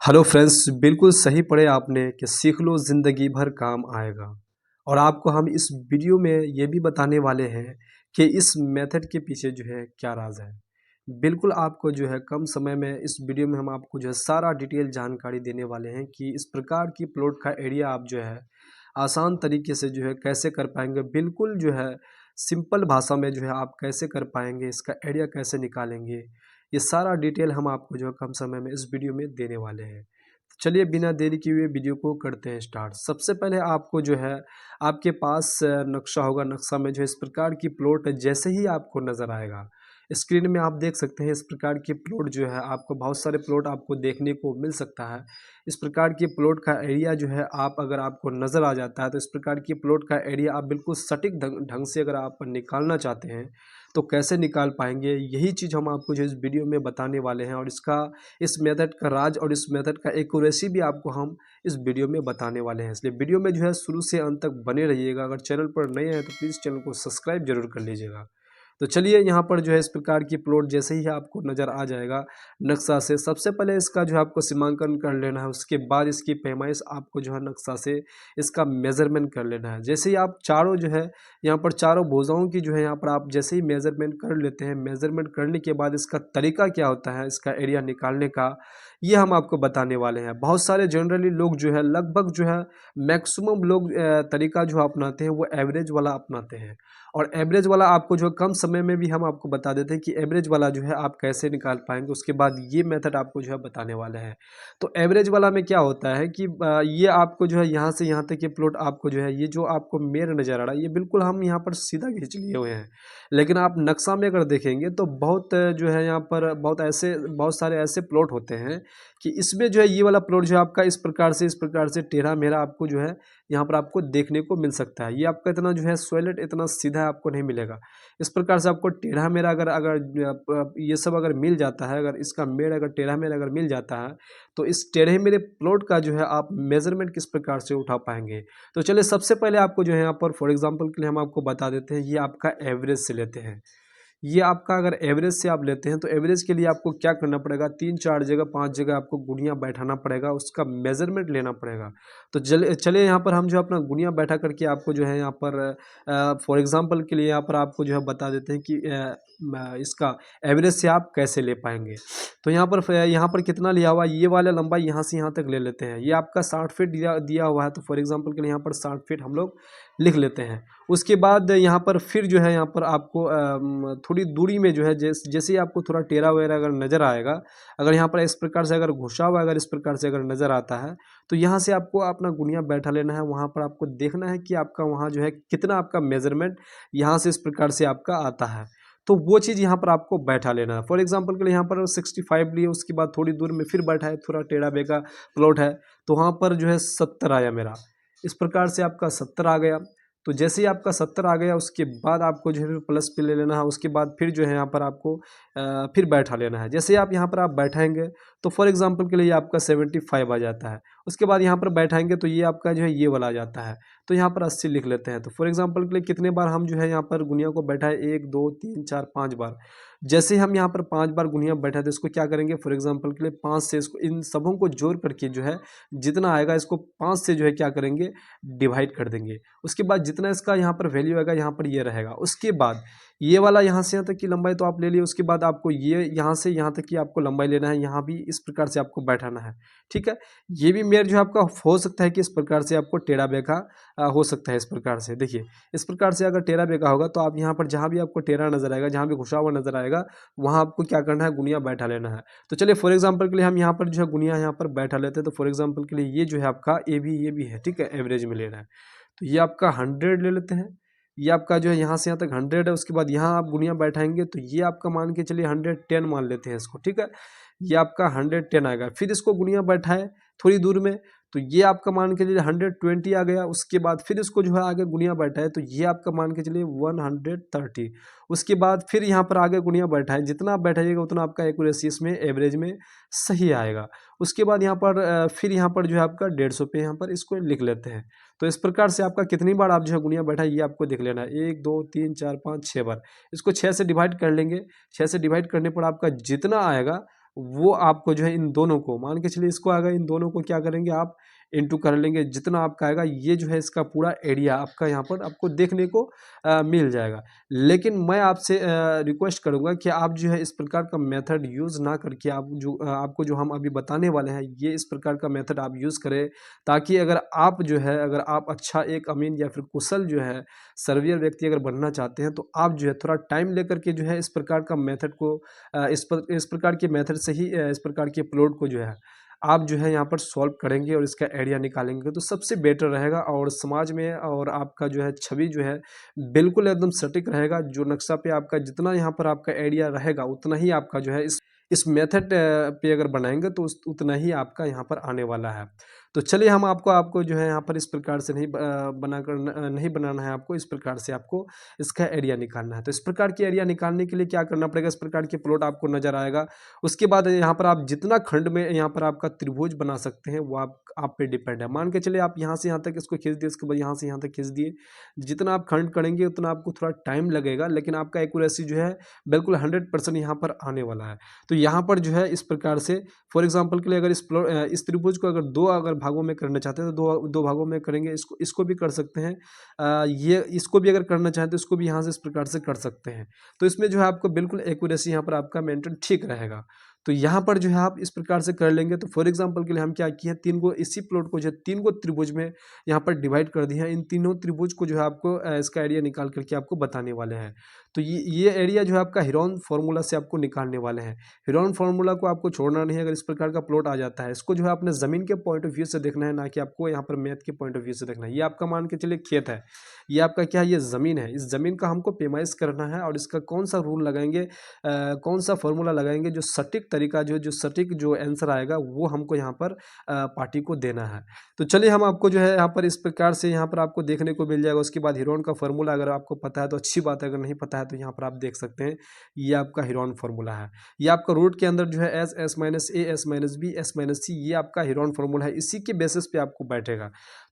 Hello friends, बिल्कुल सही पढ़े आपने कि सीख लो ज़िंदगी भर काम आएगा। और आपको हम इस वीडियो में ये भी बताने वाले हैं कि इस मेथड के पीछे जो है क्या राज है। बिल्कुल आपको जो है कम समय में इस वीडियो में हम आपको जो है सारा डिटेल जानकारी देने वाले हैं कि इस प्रकार की प्लॉट का एरिया आप जो है आसान तरीके से जो है कैसे कर पाएंगे। बिल्कुल जो है सिंपल भाषा में जो है आप कैसे कर पाएंगे, इसका एरिया कैसे निकालेंगे, ये सारा डिटेल हम आपको जो है कम समय में इस वीडियो में देने वाले हैं। तो चलिए बिना देरी किए हुए वीडियो को करते हैं स्टार्ट। सबसे पहले आपको जो है आपके पास नक्शा होगा। नक्शा में जो है इस प्रकार की प्लॉट जैसे ही आपको नज़र आएगा, स्क्रीन में आप देख सकते हैं इस प्रकार की प्लॉट जो है आपको बहुत सारे प्लॉट आपको देखने को मिल सकता है। इस प्रकार की प्लॉट का एरिया जो है आप अगर आपको नज़र आ जाता है तो इस प्रकार की प्लॉट का एरिया आप बिल्कुल सटीक ढंग से अगर आप निकालना चाहते हैं तो कैसे निकाल पाएंगे, यही चीज़ हम आपको जो इस वीडियो में बताने वाले हैं। और इस मेथड का राज और इस मेथड का एक्यूरेसी भी आपको हम इस वीडियो में बताने वाले हैं। इसलिए वीडियो में जो है शुरू से अंत तक बने रहिएगा। अगर चैनल पर नए हैं तो प्लीज़ चैनल को सब्सक्राइब जरूर कर लीजिएगा। तो चलिए यहाँ पर जो है इस प्रकार की प्लॉट जैसे ही आपको नज़र आ जाएगा नक्शा से, सबसे पहले इसका जो है आपको सीमांकन कर लेना है। उसके बाद इसकी पैमाइश आपको जो है नक्शा से इसका मेज़रमेंट कर लेना है। जैसे ही आप चारों जो है यहाँ पर चारों भुजाओं की जो है यहाँ पर आप जैसे ही मेज़रमेंट कर लेते हैं, मेज़रमेंट करने के बाद इसका तरीका क्या होता है इसका एरिया निकालने का, ये हम आपको बताने वाले हैं। बहुत सारे जनरली लोग जो है लगभग जो है मैक्सिमम लोग तरीका जो अपनाते हैं वो एवरेज वाला अपनाते हैं। और एवरेज वाला आपको जो कम समय में भी हम आपको बता देते हैं कि एवरेज वाला जो है आप कैसे निकाल पाएंगे। उसके बाद ये मेथड आपको जो है बताने वाले हैं। तो एवरेज वाला में क्या होता है कि ये आपको जो है यहाँ से यहाँ तक ये प्लॉट आपको जो है ये जो आपको मेर नज़र आ रहा है ये बिल्कुल हम यहाँ पर सीधा खींच लिए हुए हैं। लेकिन आप नक्शा में अगर देखेंगे तो बहुत जो है यहाँ पर बहुत सारे ऐसे प्लॉट होते हैं कि इसमें जो है ये वाला प्लॉट जो है आपका इस प्रकार से टेढ़ा मेढ़ा आपको जो है यहाँ पर आपको देखने को मिल सकता है। ये आपका इतना जो है सॉलिड इतना सीधा आपको नहीं मिलेगा। इस प्रकार से आपको टेढ़ा मेढ़ा अगर अगर ये सब अगर मिल जाता है, अगर इसका मेढ़ अगर टेढ़ा मेढ़ा अगर मिल जाता है तो इस टेढ़े मेढ़े प्लॉट का जो है आप मेजरमेंट किस प्रकार से उठा पाएंगे। तो चलिए सबसे पहले आपको जो है यहाँ पर फॉर एग्जाम्पल के लिए हम आपको बता देते हैं, ये आपका एवरेज से लेते हैं। ये आपका अगर एवरेज से आप लेते हैं तो एवरेज के लिए आपको क्या करना पड़ेगा, 3-4 जगह 5 जगह आपको गुनिया बैठाना पड़ेगा, उसका मेज़रमेंट लेना पड़ेगा। तो चलिए यहाँ पर हम जो अपना गुनिया बैठा करके आपको जो है यहाँ पर फॉर एग्ज़ाम्पल के लिए यहाँ पर आपको जो है बता देते हैं कि इसका एवरेज से आप कैसे ले पाएंगे। तो यहाँ पर कितना लिया हुआ है, ये वाला लंबाई यहाँ से यहाँ तक ले लेते हैं। ये आपका 60 फीट दिया दिया हुआ है तो फॉर एग्ज़ाम्पल के लिए यहाँ पर 60 फीट हम लोग लिख लेते हैं। उसके बाद यहाँ पर फिर जो है यहाँ पर आपको थोड़ी दूरी में जो है जैसे ही आपको थोड़ा टेढ़ा वगैरह अगर नज़र आएगा, अगर यहाँ पर इस प्रकार से अगर घुसा हुआ अगर इस प्रकार से अगर नज़र आता है तो यहाँ से आपको अपना गुनिया बैठा लेना है। वहाँ पर आपको देखना है कि आपका वहाँ जो है कितना आपका मेज़रमेंट यहाँ से इस प्रकार से आपका आता है। तो वो चीज़ यहाँ पर आपको बैठा लेना है। फॉर एग्जांपल के लिए यहाँ पर 65 लिए, उसके बाद थोड़ी दूर में फिर बैठा है, थोड़ा टेढ़ा बेका प्लॉट है तो वहाँ पर जो है 70 आया मेरा। इस प्रकार से आपका 70 आ गया। तो जैसे ही आपका 70 आ गया उसके बाद आपको जो है प्लस पे ले लेना है। उसके बाद फिर जो है यहाँ पर आपको फिर बैठा लेना है। जैसे ही आप यहाँ पर आप बैठाएंगे तो फॉर एग्जांपल के लिए आपका 75 आ जाता है। उसके बाद यहाँ पर बैठाएंगे तो ये आपका जो है ये वाला आ जाता है। तो यहाँ पर 80 लिख लेते हैं। तो फॉर एग्जांपल के लिए कितने बार हम जो है यहाँ पर गुनिया को बैठाए, 1 2 3 4 5 बार। जैसे हम यहाँ पर 5 बार गुनिया बैठा तो इसको क्या करेंगे, फॉर एग्जांपल के लिए 5 से इसको इन सबों को जोड़ करके जो है जितना आएगा इसको 5 से जो है क्या करेंगे, डिवाइड कर देंगे। उसके बाद जितना इसका यहाँ पर वैल्यू आएगा यहाँ पर ये रहेगा। उसके बाद ये वाला यहाँ से यहाँ तक की लंबाई तो आप ले लिए। उसके बाद आपको ये यहाँ से यहाँ तक की आपको लंबाई लेना है। यहाँ भी इस प्रकार से आपको बैठाना है। ठीक है, ये भी मेयर जो है आपका हो सकता है कि इस प्रकार से आपको टेढ़ा बेका हो सकता है। इस प्रकार से देखिए, इस प्रकार से अगर टेढ़ा बेका होगा तो आप यहाँ पर जहाँ भी आपको टेढ़ा नजर आएगा, जहाँ भी घुसा हुआ नजर आएगा, वहाँ आपको क्या करना है, गुनिया बैठा लेना है। तो चलिए फॉर एग्जाम्पल के लिए हम यहाँ पर जो है गुनिया यहाँ पर बैठा लेते हैं। तो फॉर एग्जाम्पल के लिए ये जो है आपका ये भी है, ठीक है, एवरेज में लेना है। तो ये आपका 100 ले लेते हैं। ये आपका जो है यहाँ से यहाँ तक 100 है। उसके बाद यहाँ आप गुनिया बैठाएंगे तो ये आपका मान के चलिए 110 मान लेते हैं इसको, ठीक है। ये आपका 110 आएगा। फिर इसको गुनिया बैठाए थोड़ी दूर में तो ये आपका मान के चलिए 120 आ गया। उसके बाद फिर इसको जो है आगे गुनिया बैठाए तो ये आपका मान के चलिए 130। उसके बाद फिर यहाँ पर आगे गुनिया बैठाए, जितना आप बैठाइएगा उतना आपका एक्यूरेसी इसमें एवरेज में सही आएगा। उसके बाद यहाँ पर फिर यहाँ पर जो है आपका 150 पे यहाँ पर इसको लिख लेते हैं। तो इस प्रकार से आपका कितनी बार आप जो है गुनिया बैठा ये आपको देख लेना है, 1 2 3 4 5 6 बार। इसको 6 से डिवाइड कर लेंगे। 6 से डिवाइड करने पर आपका जितना आएगा वो आपको जो है इन दोनों को मान के चलिए, इसको आएगा, इन दोनों को क्या करेंगे आप इंटू कर लेंगे, जितना आपका आएगा ये जो है इसका पूरा एरिया आपका यहाँ पर आपको देखने को मिल जाएगा। लेकिन मैं आपसे रिक्वेस्ट करूँगा कि आप जो है इस प्रकार का मेथड यूज़ ना करके आप जो आपको जो हम अभी बताने वाले हैं ये इस प्रकार का मेथड आप यूज़ करें, ताकि अगर आप जो है अगर आप अच्छा एक अमीन या फिर कुशल जो है सर्वेयर व्यक्ति अगर बनना चाहते हैं, तो आप जो है थोड़ा टाइम लेकर के जो है इस प्रकार का मेथड को इस प्रकार के मेथड से ही इस प्रकार के प्लॉट को जो है आप जो है यहाँ पर सॉल्व करेंगे और इसका आइडिया निकालेंगे तो सबसे बेटर रहेगा, और समाज में और आपका जो है छवि जो है बिल्कुल एकदम सटीक रहेगा। जो नक्शा पे आपका जितना यहाँ पर आपका आइडिया रहेगा उतना ही आपका जो है इस मेथड पे अगर बनाएंगे तो उतना ही आपका यहाँ पर आने वाला है। तो चलिए हम आपको जो है यहाँ पर इस प्रकार से नहीं बनाना है, आपको इस प्रकार से आपको इसका एरिया निकालना है। तो इस प्रकार की एरिया निकालने के लिए क्या करना पड़ेगा, इस प्रकार के प्लॉट आपको नजर आएगा। उसके बाद यहाँ पर आप जितना खंड में यहाँ पर आपका त्रिभुज बना सकते हैं वो आप पे डिपेंड है। मान के चलिए आप यहाँ से यहाँ तक इसको खींच दिए, उसके बाद यहाँ से यहाँ तक खींच दिए। जितना आप खंड करेंगे उतना आपको थोड़ा टाइम लगेगा, लेकिन आपका एक्यूरेसी जो है बिल्कुल 100% यहाँ पर आने वाला है। तो यहाँ पर जो है इस प्रकार से फॉर एग्जाम्पल के लिए अगर इस त्रिभुज को अगर दो भागों में करना चाहते हैं तो दो भागों में करेंगे। इसको भी कर सकते हैं, ये इसको भी अगर करना चाहें तो इसको भी यहाँ से इस प्रकार से कर सकते हैं। तो इसमें जो है आपको बिल्कुल एक्यूरेसी यहाँ पर आपका मेंटेन ठीक रहेगा। तो यहाँ पर जो है आप इस प्रकार से कर लेंगे। तो फॉर एग्जांपल के लिए हम क्या किए हैं, तीन को इसी प्लॉट को जो तीन को त्रिभुज में यहाँ पर डिवाइड कर दिया है। इन तीनों त्रिभुज को जो है आपको इसका एरिया निकाल करके आपको बताने वाले हैं। तो ये एरिया जो है आपका हेरोन फार्मूला से आपको निकालने वाले हैं। हेरोन फार्मूला को आपको छोड़ना नहीं है। अगर इस प्रकार का प्लॉट आ जाता है, इसको जो है अपने ज़मीन के पॉइंट ऑफ व्यू से देखना है, ना कि आपको यहाँ पर मैथ के पॉइंट ऑफ व्यू से देखना है। ये आपका मान के चलिए खेत है, ये आपका क्या है, ये ज़मीन है। इस ज़मीन का हमको पैमाइश करना है और इसका कौन सा रूल लगाएंगे, कौन सा फार्मूला लगाएंगे जो सटीक तरीका जो सटीक जो आंसर आएगा वो हमको यहाँ पर पार्टी को देना है। तो चलिए हम आपको जो है यहाँ पर इस प्रकार से यहाँ पर आपको देखने को मिल जाएगा। उसके बाद हेरोन का फार्मूला अगर आपको पता है तो अच्छी बात है, अगर नहीं पता है तो यहाँ पर आप देख सकते हैं ये आपका हेरोन फार्मूला है। ये आपका रूट के अंदर जो है S minus A S minus B S minus C, ये आपका हेरोन फार्मूला है। इसी के बेसिस पे आपको बैठेगा।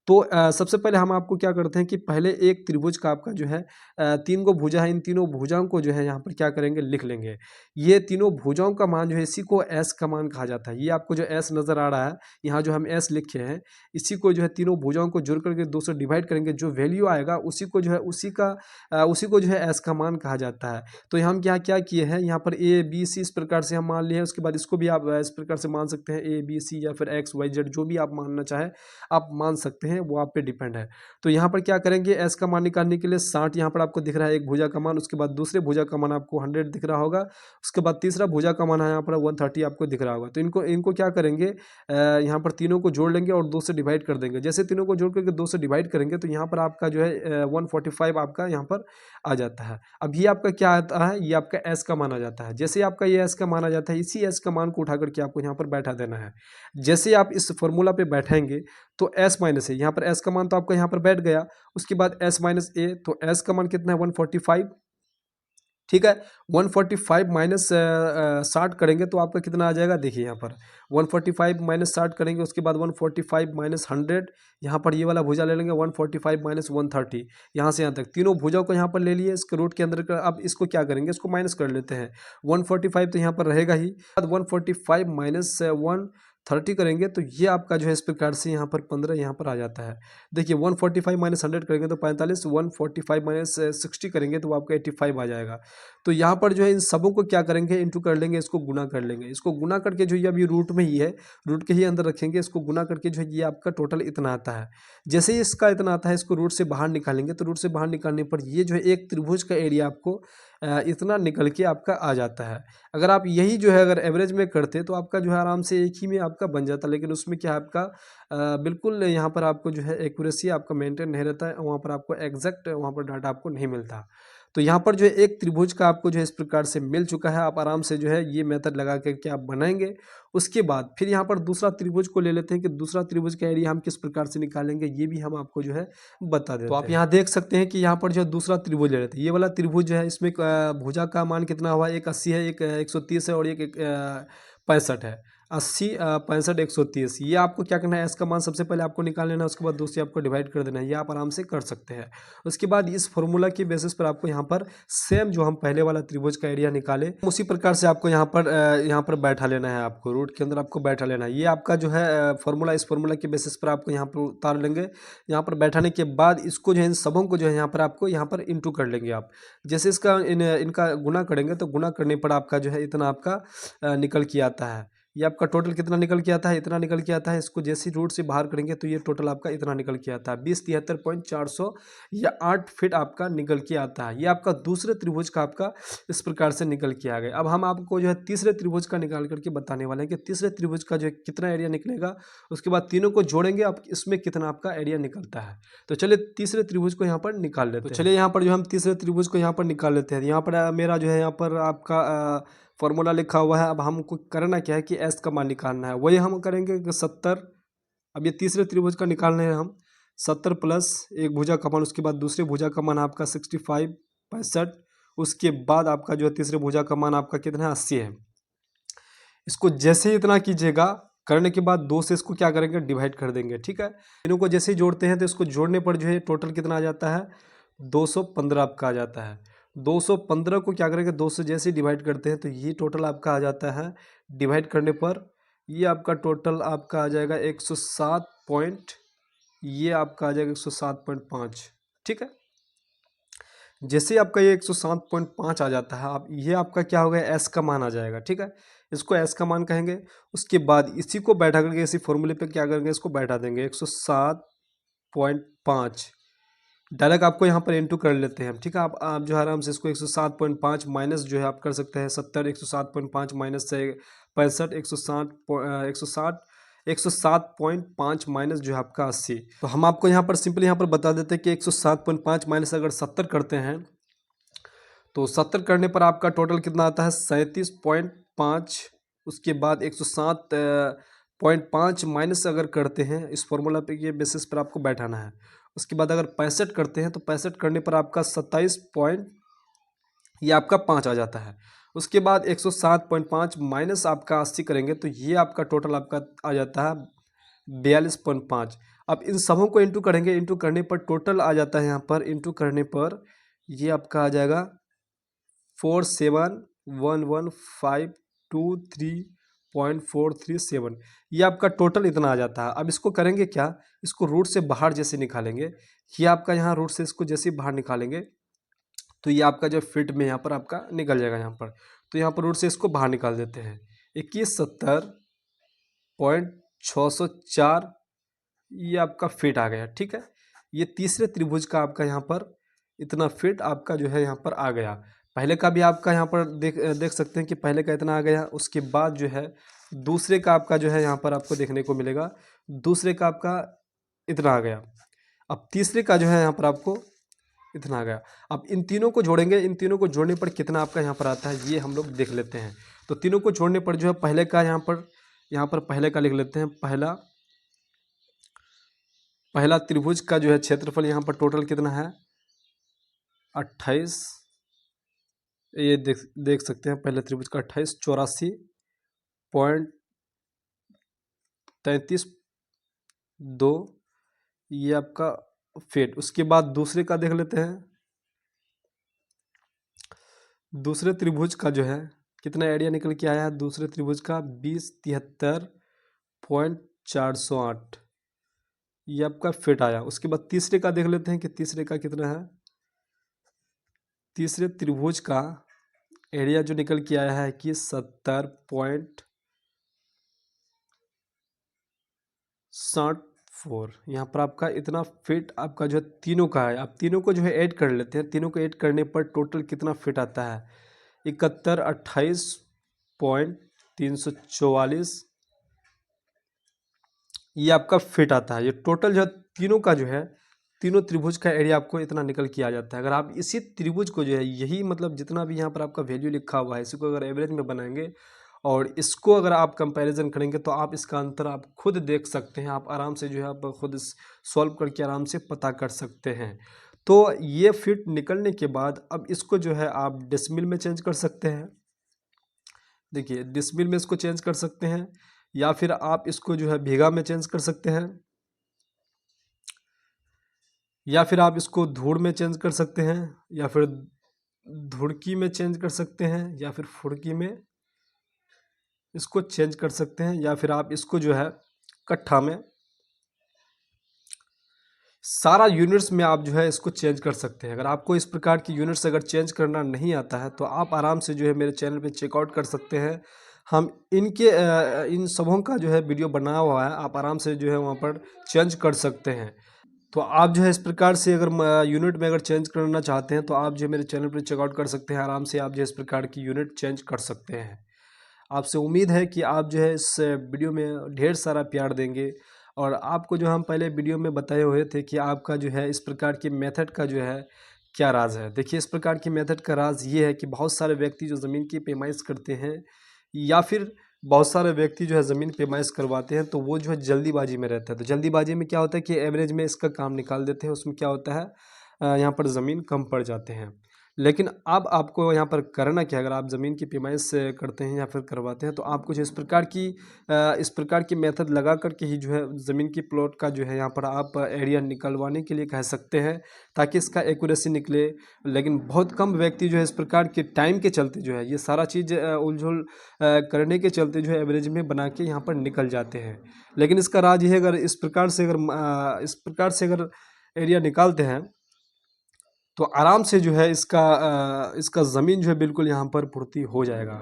तो सबसे पहले हम आपको क्या करते हैं कि पहले एक त्रिभुज का आपका जो है तीन को भुजा है, इन तीनों भुजाओं को जो है यहाँ पर क्या करेंगे, लिख लेंगे। ये तीनों भुजाओं का मान जो है इसी को एस का मान कहा जाता है। ये आपको जो एस नज़र आ रहा है यहाँ जो हम एस लिखे हैं, इसी को जो है तीनों भुजाओं को जोड़ करके 2 से डिवाइड करेंगे। जो वैल्यू आएगा उसी को जो है उसी को जो है एस का मान कहा जाता है। तो हम क्या क्या किए हैं, यहाँ पर ए बी सी इस प्रकार से हम मान लिए हैं। उसके बाद इसको भी आप इस प्रकार से मान सकते हैं, ए बी सी या फिर एक्स वाई जेड, जो भी आप मानना चाहें आप मान सकते हैं, वो आप पे डिपेंड है। तो यहाँ पर क्या करेंगे, एस का मान निकालने के लिए 60 यहाँ पर आपको दिख रहा है एक भुजा का मान। उसके बाद दूसरे भुजा का मान आपको 100 दिख रहा होगा। उसके बाद तीसरा भुजा का मान है यहाँ पर 130 आपको दिख रहा होगा। तो इनको क्या करेंगे, यहाँ पर तीनों को जोड़ लेंगे और 2 से डिवाइड कर देंगे। जैसे तीनों को जोड़ करके 2 से डिवाइड करेंगे तो यहाँ पर आपका जो है 145 आपका यहाँ पर आ जाता है। अब ये आपका क्या आता है, ये आपका एस का मान आ जाता है। जैसे आपका ये एस का मान आ जाता है, इसी एस का मान को उठा करके आपको यहाँ पर बैठा देना है। जैसे आप इस फॉर्मूला पे बैठेंगे तो एस माइनस ए, यहाँ पर एस का मान तो आपका यहाँ पर बैठ गया। उसके बाद एस माइनस ए, तो एस का मान कितना है 145, ठीक है। 145 माइनस 60 करेंगे तो आपका कितना आ जाएगा, देखिए यहाँ पर 145 माइनस 60 करेंगे। उसके बाद 145 माइनस 100, यहाँ पर ये वाला भुजा ले लेंगे 145 माइनस 130, यहाँ से यहाँ तक तीनों भुजाओं को यहाँ पर ले लिए इसके रूट के अंदर का। अब इसको क्या करेंगे, इसको माइनस कर लेते हैं। 145 तो यहाँ पर रहेगा ही, बाद 145 माइनस 130 करेंगे तो ये आपका जो है इस प्रकार से यहाँ पर 15 यहाँ पर आ जाता है। देखिए 145 माइनस 100 करेंगे तो 45, 145 माइनस 60 करेंगे तो आपका 85 आ जाएगा। तो यहाँ पर जो है इन सबों को क्या करेंगे, इंटू कर लेंगे, इसको गुना कर लेंगे। इसको गुना करके जो ये अभी रूट में ही है, रूट के ही अंदर रखेंगे। इसको गुना करके जो है ये आपका टोटल इतना आता है। जैसे ही इसका इतना आता है, इसको रूट से बाहर निकालेंगे तो रूट से बाहर निकालने पर ये जो है एक त्रिभुज का एरिया आपको इतना निकल के आपका आ जाता है। अगर आप यही जो है अगर एवरेज में करते तो आपका जो है आराम से एक ही में आपका बन जाता, लेकिन उसमें क्या है आपका बिल्कुल यहाँ पर आपको जो है एक्यूरेसी आपका मेंटेन नहीं रहता है, वहाँ पर आपको एग्जैक्ट वहाँ पर डाटा आपको नहीं मिलता। तो यहाँ पर जो है एक त्रिभुज का आपको जो है इस प्रकार से मिल चुका है। आप आराम से जो है ये मेथड लगा करके आप बनाएंगे। उसके बाद फिर यहाँ पर दूसरा त्रिभुज को ले लेते हैं कि दूसरा त्रिभुज का एरिया हम किस प्रकार से निकालेंगे, ये भी हम आपको जो है बता देते हैं। तो आप यहाँ देख सकते हैं कि यहाँ पर जो है दूसरा त्रिभुज ले लेते हैं। ये वाला त्रिभुज जो है इसमें भुजा का मान कितना हुआ, एक 80 है, एक 130 है और एक 65 है। 80 65 130, ये आपको क्या करना है, एस का मान सबसे पहले आपको निकाल लेना है, उसके बाद 2 से आपको डिवाइड कर देना है, ये आप आराम से कर सकते हैं। उसके बाद इस फॉर्मूला की बेसिस पर आपको यहाँ पर सेम जो हम पहले वाला त्रिभुज का एरिया निकाले उसी प्रकार से आपको यहाँ पर बैठा लेना है, आपको रूट के अंदर आपको बैठा लेना है। ये आपका जो है फॉर्मूला, इस फॉर्मूला की बेसिस पर आपको यहाँ पर उतार लेंगे। यहाँ पर बैठाने के बाद इसको जो है इन सबों को जो है यहाँ पर आपको यहाँ पर इंटू कर लेंगे आप। जैसे इसका इनका गुना करेंगे तो गुना करने पर आपका जो है इतना आपका निकल के आता है। ये आपका टोटल कितना निकल के आता है, इतना निकल के आता है। इसको जैसे रूट से बाहर करेंगे तो ये टोटल आपका इतना निकल के आता है 2073.400 या 8 फीट आपका निकल के आता है। ये आपका दूसरे त्रिभुज का आपका इस प्रकार से निकल के आ गए। अब हम आपको जो है तीसरे त्रिभुज का निकाल करके बताने वाले हैं कि तीसरे त्रिभुज का जो है कितना एरिया निकलेगा, उसके बाद तीनों को जोड़ेंगे आप इसमें कितना आपका एरिया निकलता है। तो चलिए तीसरे त्रिभुज को यहाँ पर निकाल लेते हैं। चलिए यहाँ पर जो हम तीसरे त्रिभुज को यहाँ पर निकाल लेते हैं। यहाँ पर मेरा जो है यहाँ पर आपका फॉर्मूला लिखा हुआ है। अब हमको करना क्या है कि एस का मान निकालना है, वही हम करेंगे कि 70। अब ये तीसरे त्रिभुज का निकालना है हम 70 प्लस एक भुजा का मान, उसके बाद दूसरे भुजा का मान आपका 65 65, उसके बाद आपका जो है तीसरे भुजा का मान आपका कितना है 80 है। इसको जैसे ही इतना कीजिएगा, करने के बाद 2 से इसको क्या करेंगे डिवाइड कर देंगे, ठीक है। इनको जैसे ही जोड़ते हैं तो इसको जोड़ने पर जो है टोटल कितना आ जाता है 215 आपका आ जाता है। 215 को क्या करेंगे 2 से जैसे ही डिवाइड करते हैं तो ये टोटल आपका आ जाता है। डिवाइड करने पर ये आपका टोटल आपका आ जाएगा 107 पॉइंट, ये आपका आ जाएगा 107.5, ठीक है। जैसे ही आपका ये 107.5 आ जाता है, आप ये आपका क्या हो गया एस का मान आ जाएगा, ठीक है। इसको एस का मान कहेंगे। उसके बाद इसी को बैठा करके इसी फॉर्मूले पे क्या करेंगे, इसको बैठा देंगे 107.5। डायरेक्ट आपको यहाँ पर इंटू कर लेते हैं हम, ठीक है। आप जो है आराम से इसको 107.5 माइनस जो है आप कर सकते हैं 70, 107.5 माइनस से 65, 107.5 माइनस जो है आपका 80। तो हम आपको यहाँ पर सिंपली यहाँ पर बता देते हैं कि 107.5 माइनस अगर 70 करते हैं तो 70 करने पर आपका टोटल कितना आता है 37.5। उसके बाद 107.5 माइनस अगर करते हैं इस फॉर्मूला पे ये बेसिस पर आपको बैठाना है। उसके बाद अगर 65 करते हैं तो 65 करने पर आपका 27 पॉइंट ये आपका 5 आ जाता है। उसके बाद 107.5 माइनस आपका 80 करेंगे तो ये आपका टोटल आपका आ जाता है 42.5। अब इन सबों को इंटू करेंगे, इंटू करने पर टोटल आ जाता है यहाँ पर, इंटू करने पर ये आपका आ जाएगा 471152.437। ये आपका टोटल इतना आ जाता है। अब इसको करेंगे क्या, इसको रूट से बाहर जैसे निकालेंगे, ये आपका यहाँ रूट से इसको जैसे बाहर निकालेंगे तो ये आपका जो फिट में यहाँ पर आपका निकल जाएगा यहाँ पर। तो यहाँ पर रूट से इसको बाहर निकाल देते हैं 2170.604, ये आपका फिट आ गया, ठीक है। ये तीसरे त्रिभुज का आपका यहाँ पर इतना फिट आपका जो है यहाँ पर आ गया। पहले का भी आपका यहाँ पर देख सकते हैं कि पहले का इतना आ गया। उसके बाद जो है दूसरे का आपका जो है यहाँ पर आपको देखने को मिलेगा, दूसरे का आपका इतना आ गया। अब तीसरे का जो है यहाँ पर आपको इतना आ गया। अब इन तीनों को जोड़ेंगे, इन तीनों को जोड़ने पर कितना आपका यहाँ पर आता है ये हम लोग देख लेते हैं। तो तीनों को जोड़ने पर जो है पहले का यहाँ पर पहले का लिख लेते हैं। पहला त्रिभुज का जो है क्षेत्रफल यहाँ पर टोटल कितना है 28, ये देख सकते हैं पहले त्रिभुज का 28 84.33.2 ये आपका फेट। उसके बाद दूसरे का देख लेते हैं। दूसरे त्रिभुज का जो है कितना एरिया निकल के आया है दूसरे त्रिभुज का 2073.408, ये आपका फिट आया। उसके बाद तीसरे का देख लेते हैं कि तीसरे का कितना है। तीसरे त्रिभुज का एरिया जो निकल के आया है कि 70.64, यहाँ पर आपका इतना फिट आपका जो है तीनों का है। आप तीनों को जो है ऐड कर लेते हैं। तीनों को ऐड करने पर टोटल कितना फिट आता है 7128.344, ये आपका फिट आता है। ये टोटल जो है तीनों का जो है तीनों त्रिभुज का एरिया आपको इतना निकल के आ जाता है। अगर आप इसी त्रिभुज को जो है यही मतलब जितना भी यहाँ पर आपका वैल्यू लिखा हुआ है इसी को अगर एवरेज में बनाएंगे और इसको अगर आप कंपैरिजन करेंगे तो आप इसका अंतर आप खुद देख सकते हैं। आप आराम से जो है आप खुद सॉल्व करके आराम से पता कर सकते हैं। तो ये फिट निकलने के बाद अब इसको जो है आप डेसिमल में चेंज कर सकते हैं। देखिए डेसिमल में इसको चेंज कर सकते हैं। या फिर आप इसको जो है भीगा में चेंज कर सकते हैं, या फिर आप इसको धूड़ में चेंज कर सकते हैं, या फिर धुड़की में चेंज कर सकते हैं, या फिर फुड़की में इसको चेंज कर सकते हैं, या फिर आप इसको जो है कट्ठा में, सारा यूनिट्स में आप जो है इसको चेंज कर सकते हैं। अगर आपको इस प्रकार की यूनिट्स अगर चेंज करना नहीं आता है तो आप आराम से जो है मेरे चैनल पे चेकआउट कर सकते हैं। हम इन सबों का जो है वीडियो बना हुआ है, आप आराम से जो है वहाँ पर चेंज कर सकते हैं। तो आप जो है इस प्रकार से अगर यूनिट में अगर चेंज करना चाहते हैं तो आप जो है मेरे चैनल पर चेकआउट कर सकते हैं, आराम से आप जो है इस प्रकार की यूनिट चेंज कर सकते हैं। आपसे उम्मीद है कि आप जो है इस वीडियो में ढेर सारा प्यार देंगे, और आपको जो हम पहले वीडियो में बताए हुए थे कि आपका जो है इस प्रकार के मेथड का जो है क्या राज है। देखिए, इस प्रकार की मेथड का राज ये है कि बहुत सारे व्यक्ति जो ज़मीन की पैमाइश करते हैं, या फिर बहुत सारे व्यक्ति जो है ज़मीन पैमाइश करवाते हैं, तो वो जो है जल्दीबाजी में रहता है। तो जल्दीबाजी में क्या होता है कि एवरेज में इसका काम निकाल देते हैं, उसमें क्या होता है यहाँ पर ज़मीन कम पड़ जाते हैं। लेकिन अब आपको यहाँ पर करना क्या है, अगर आप ज़मीन की पैमाइश करते हैं या फिर करवाते हैं, तो आप कुछ इस प्रकार की मेथड लगा करके ही जो है ज़मीन की प्लॉट का जो है यहाँ पर आप एरिया निकलवाने के लिए कह सकते हैं, ताकि इसका एक्यूरेसी निकले। लेकिन बहुत कम व्यक्ति जो है इस प्रकार के टाइम के चलते जो है ये सारा चीज़ उलझुल करने के चलते जो है एवरेज में बना के यहाँ पर निकल जाते हैं। लेकिन इसका राज ये है, अगर इस प्रकार से अगर एरिया निकालते हैं तो आराम से जो है इसका ज़मीन जो है बिल्कुल यहाँ पर पूर्ति हो जाएगा।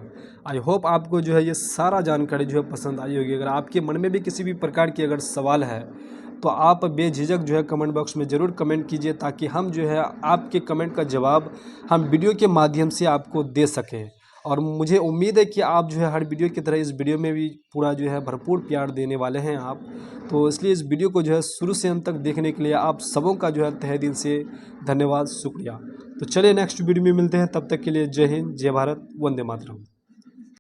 आई होप आपको जो है ये सारा जानकारी जो है पसंद आई होगी। अगर आपके मन में भी किसी भी प्रकार की अगर सवाल है तो आप बेझिझक जो है कमेंट बॉक्स में ज़रूर कमेंट कीजिए, ताकि हम जो है आपके कमेंट का जवाब हम वीडियो के माध्यम से आपको दे सकें। और मुझे उम्मीद है कि आप जो है हर वीडियो की तरह इस वीडियो में भी पूरा जो है भरपूर प्यार देने वाले हैं आप। तो इसलिए इस वीडियो को जो है शुरू से अंत तक देखने के लिए आप सबों का जो है तहे दिल से धन्यवाद, शुक्रिया। तो चलिए नेक्स्ट वीडियो में मिलते हैं, तब तक के लिए जय हिंद, जय भारत, वंदे मातरम।